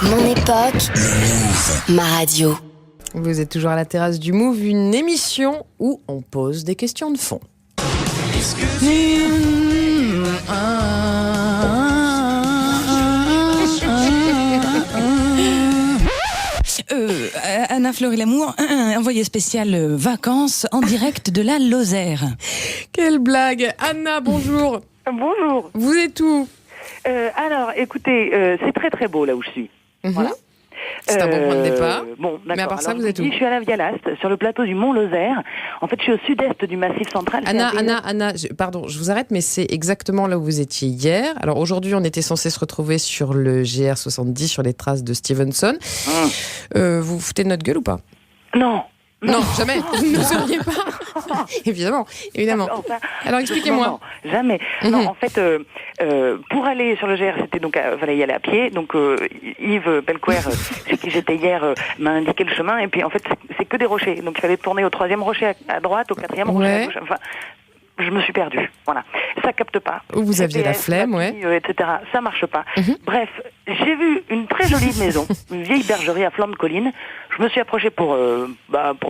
Mon époque, ma radio. Vous êtes toujours à la terrasse du Move, une émission où on pose des questions de fond. Anna Fleury-Lamour, envoyé spécial vacances en direct de la Lozère. Quelle blague. Anna, bonjour. Bonjour. Vous êtes où? Alors, écoutez, c'est très très beau là où je suis. Voilà. C'est un bon point de départ. Bon, d'accord. Mais à part ça, alors, vous êtes où? Je suis à la Vialaste, sur le plateau du Mont Lozère. En fait, je suis au sud-est du Massif central. Anna, pardon, je vous arrête, mais c'est exactement là où vous étiez hier. Alors aujourd'hui, on était censé se retrouver sur le GR70, sur les traces de Stevenson. Vous vous foutez de notre gueule ou pas? Non, jamais. Vous ne seriez pas. Évidemment. Enfin, Alors expliquez-moi. Non, jamais. Non, en fait, pour aller sur le GR, c'était donc fallait y aller à pied. Donc Yves Pelquer, chez qui j'étais hier, m'a indiqué le chemin. Et puis en fait, c'est que des rochers. Donc il fallait tourner au 3e rocher à droite, au 4e rocher à gauche. Enfin, je me suis perdue. Voilà. Ça capte pas. Vous aviez la flemme, etc. Ça marche pas. Bref, j'ai vu une très jolie maison, une vieille bergerie à flanc de colline. Je me suis approchée pour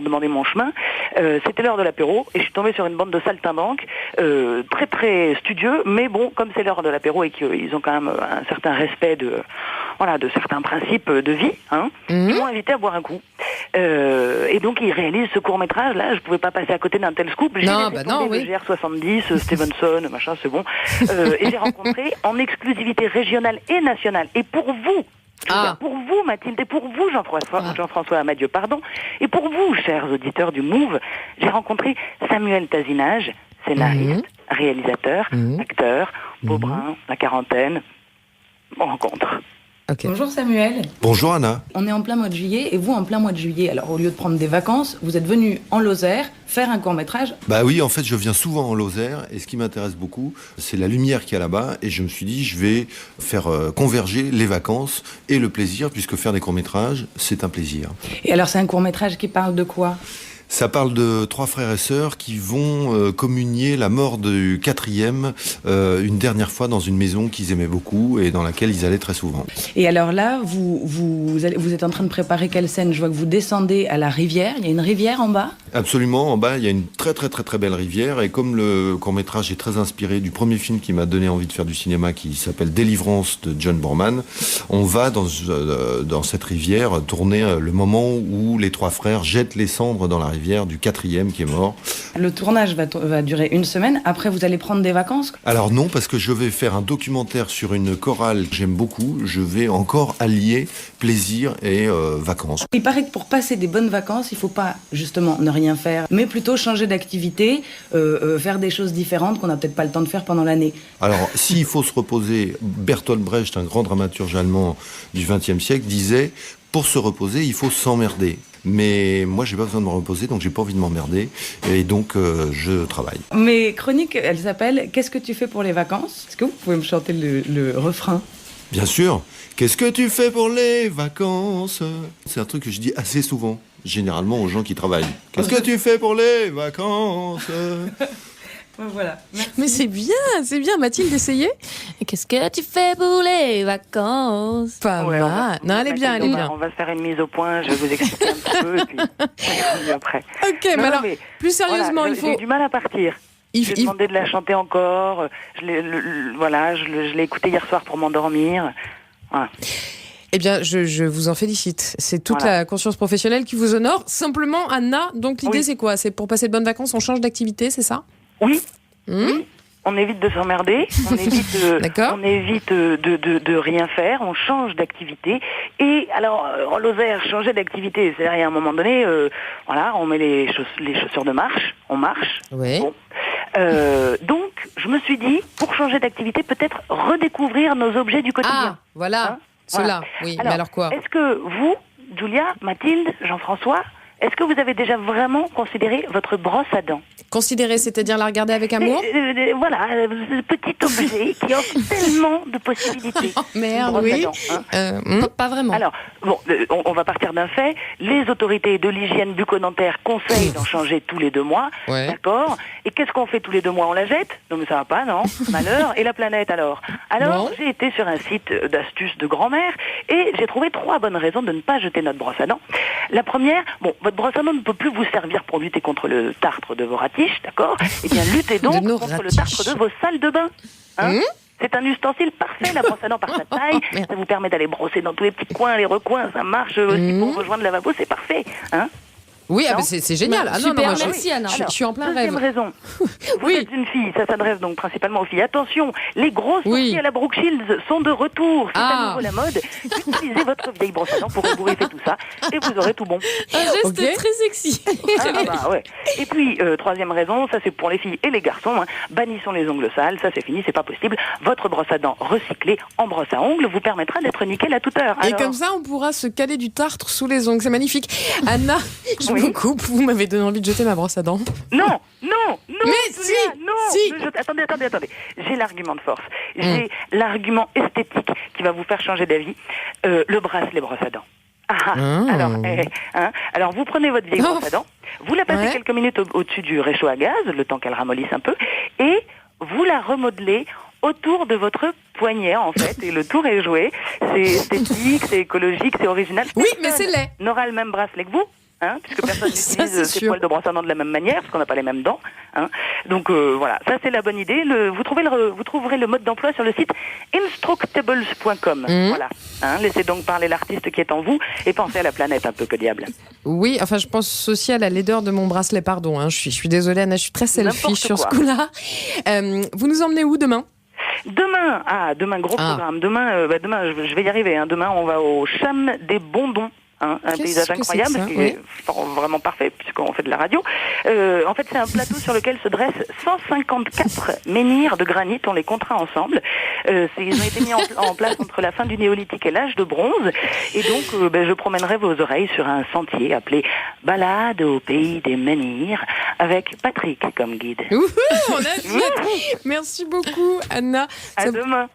demander mon chemin. C'était l'heure de l'apéro et je suis tombée sur une bande de saltimbanques très très studieux. Mais bon, comme c'est l'heure de l'apéro et qu'ils ont quand même un certain respect de certains principes de vie, ils m'ont invité à boire un coup. Et donc ils réalisent ce court métrage. Là, je pouvais pas passer à côté d'un tel scoop. J'ai le GR70, Stevenson, machin, c'est bon. Et j'ai rencontré en exclusivité régionale et nationale. Et pour vous, pour vous Mathilde, et pour vous Jean-François Amadieu, pardon, et pour vous, chers auditeurs du Move, j'ai rencontré Samuel Tazinage, scénariste, réalisateur, acteur, Beaubrun, La Quarantaine, rencontre. Okay. Bonjour Samuel. Bonjour Anna. On est en plein mois de juillet et vous en plein mois de juillet. Alors au lieu de prendre des vacances, vous êtes venu en Lozère faire un court-métrage. Bah oui, en fait je viens souvent en Lozère et ce qui m'intéresse beaucoup, c'est la lumière qu'il y a là-bas et je me suis dit je vais faire converger les vacances et le plaisir puisque faire des courts-métrages, c'est un plaisir. Et alors c'est un court-métrage qui parle de quoi ? Ça parle de 3 frères et sœurs qui vont communier la mort du 4e une dernière fois dans une maison qu'ils aimaient beaucoup et dans laquelle ils allaient très souvent. Et alors là, vous êtes en train de préparer quelle scène ? Je vois que vous descendez à la rivière. Il y a une rivière en bas ? Absolument, en bas il y a une très très très très belle rivière et comme le court-métrage est très inspiré du premier film qui m'a donné envie de faire du cinéma qui s'appelle Délivrance de John Boorman, on va dans cette rivière tourner le moment où les 3 frères jettent les cendres dans la rivière du 4e qui est mort. Le tournage va durer 1 semaine. Après, vous allez prendre des vacances ? Alors non, parce que je vais faire un documentaire sur une chorale que j'aime beaucoup. Je vais encore allier plaisir et vacances. Il paraît que pour passer des bonnes vacances, il ne faut pas justement ne rien faire, mais plutôt changer d'activité, faire des choses différentes qu'on n'a peut-être pas le temps de faire pendant l'année. Alors, s'il faut se reposer, Bertolt Brecht, un grand dramaturge allemand du XXe siècle, disait « Pour se reposer, il faut s'emmerder ». Mais moi, j'ai pas besoin de me reposer, donc j'ai pas envie de m'emmerder. Et donc, je travaille. Mes chroniques, elles s'appellent « Qu'est-ce que tu fais pour les vacances ?» Est-ce que vous pouvez me chanter le refrain ? Bien sûr. Qu'est-ce que tu fais pour les vacances ? C'est un truc que je dis assez souvent, généralement aux gens qui travaillent. Qu'est-ce que tu fais pour les vacances ? Voilà. Merci. Mais c'est bien, Mathilde, essayez. Qu'est-ce que tu fais pour les vacances ? Pas mal. Non, elle est bien. On va se faire une mise au point, je vais vous expliquer un petit peu, et puis on va après. Ok, mais plus sérieusement, il faut... J'ai du mal à partir. J'ai demandé de la chanter encore, je l'ai écoutée hier soir pour m'endormir. Voilà. Eh bien, je vous en félicite. C'est toute la conscience professionnelle qui vous honore. Simplement, Anna, donc l'idée c'est quoi ? C'est pour passer de bonnes vacances, on change d'activité, c'est ça ? Oui. Oui. On évite de s'emmerder, on évite de rien faire, on change d'activité. Et alors, en Lozère, changer d'activité, c'est-à-dire à un moment donné, on met les chaussures de marche, on marche. Oui. Bon. Donc, je me suis dit, pour changer d'activité, peut-être redécouvrir nos objets du quotidien. Ah, voilà, cela. Oui, alors, mais alors quoi ? Est-ce que vous, Julia, Mathilde, Jean-François, est-ce que vous avez déjà vraiment considéré votre brosse à dents? Considérer, c'est-à-dire la regarder avec amour? Voilà, ce petit objet qui offre tellement de possibilités. Oh, merde, Brosse à oui. dents, hein. Pas vraiment. Alors, bon, on va partir d'un fait. Les autorités de l'hygiène bucco-dentaire conseillent d'en changer tous les 2 mois. Ouais. D'accord. Et qu'est-ce qu'on fait tous les 2 mois? On la jette? Non, mais ça va pas, non. Malheur. Et la planète, alors? Alors, Non. j'ai été sur un site d'astuces de grand-mère et j'ai trouvé 3 bonnes raisons de ne pas jeter notre brosse à dents. La première, bon, votre brosse à dents ne peut plus vous servir pour lutter contre le tartre de vos ratiches, d'accord? Eh bien, luttez donc De nos contre le ratiches. tartre de vos salles de bain. Hein. C'est un ustensile parfait, la brosse à dents par sa taille. Merde. Ça vous permet d'aller brosser dans tous les petits coins, les recoins. Ça marche aussi pour rejoindre le lavabo, c'est parfait. Hein. Oui, Non. c'est génial. Ah non, Super, moi, merci, Anna. je suis en plein Deuxième rêve. raison. Vous Oui. êtes une fille, ça s'adresse donc principalement aux filles. Attention, les gros sourcils Oui. à la Brooke Shields sont de retour. C'est Ah. à nouveau la mode. Utilisez votre vieille brosse à dents pour ébouriffer tout ça et vous aurez tout bon. Un geste Ok. très sexy. Ah, bah ouais. Et puis, troisième raison, ça c'est pour les filles et les garçons. Hein. Bannissons les ongles sales, ça c'est fini, c'est pas possible. Votre brosse à dents recyclée en brosse à ongles vous permettra d'être nickel à toute heure. Et Alors, comme ça, on pourra se caler du tartre sous les ongles. C'est magnifique. Anna, je Oui. me coupe. Vous m'avez donné envie de jeter ma brosse à dents. Non. Mais Julia, si, non. si. Attendez. J'ai l'argument de force. J'ai l'argument esthétique qui va vous faire changer d'avis. Le bracelet brosse à dents. Alors, vous prenez votre vieille Oh. brosse à dents, vous la passez Ouais. quelques minutes au-dessus du réchaud à gaz, le temps qu'elle ramollisse un peu, et vous la remodelez autour de votre poignet, en fait, et le tour est joué. C'est esthétique, c'est écologique, c'est original. Oui, mais Personne c'est laid. n'aura le même bracelet que vous. Hein, puisque personne Ça, n'utilise c'est ses sûr. poils de brosse à dents de la même manière, parce qu'on n'a pas les mêmes dents. Hein. Donc voilà, ça c'est la bonne idée. Vous trouverez le mode d'emploi sur le site instructables.com. Voilà. Hein, laissez donc parler l'artiste qui est en vous et pensez à la planète un peu, que diable. Oui, enfin, je pense aussi à la laideur de mon bracelet, pardon. Hein. Je suis désolée, Anna, je suis très selfish N'importe sur ce quoi. coup-là. Vous nous emmenez où demain? Demain, gros programme. Demain, je vais y arriver. Hein. Demain, on va au Cham des Bondons. Hein, un Qu'est-ce paysage que incroyable, c'est que ça? qui Oui. est vraiment parfait puisqu'on fait de la radio. En fait, c'est un plateau sur lequel se dressent 154 menhirs de granit. On les comptera ensemble. Ils ont été mis en place entre la fin du néolithique et l'âge de bronze. Et donc, je promènerai vos oreilles sur un sentier appelé Balade au pays des menhirs avec Patrick comme guide. Ouhou, on a dit. Merci beaucoup, Anna. À Ça- demain.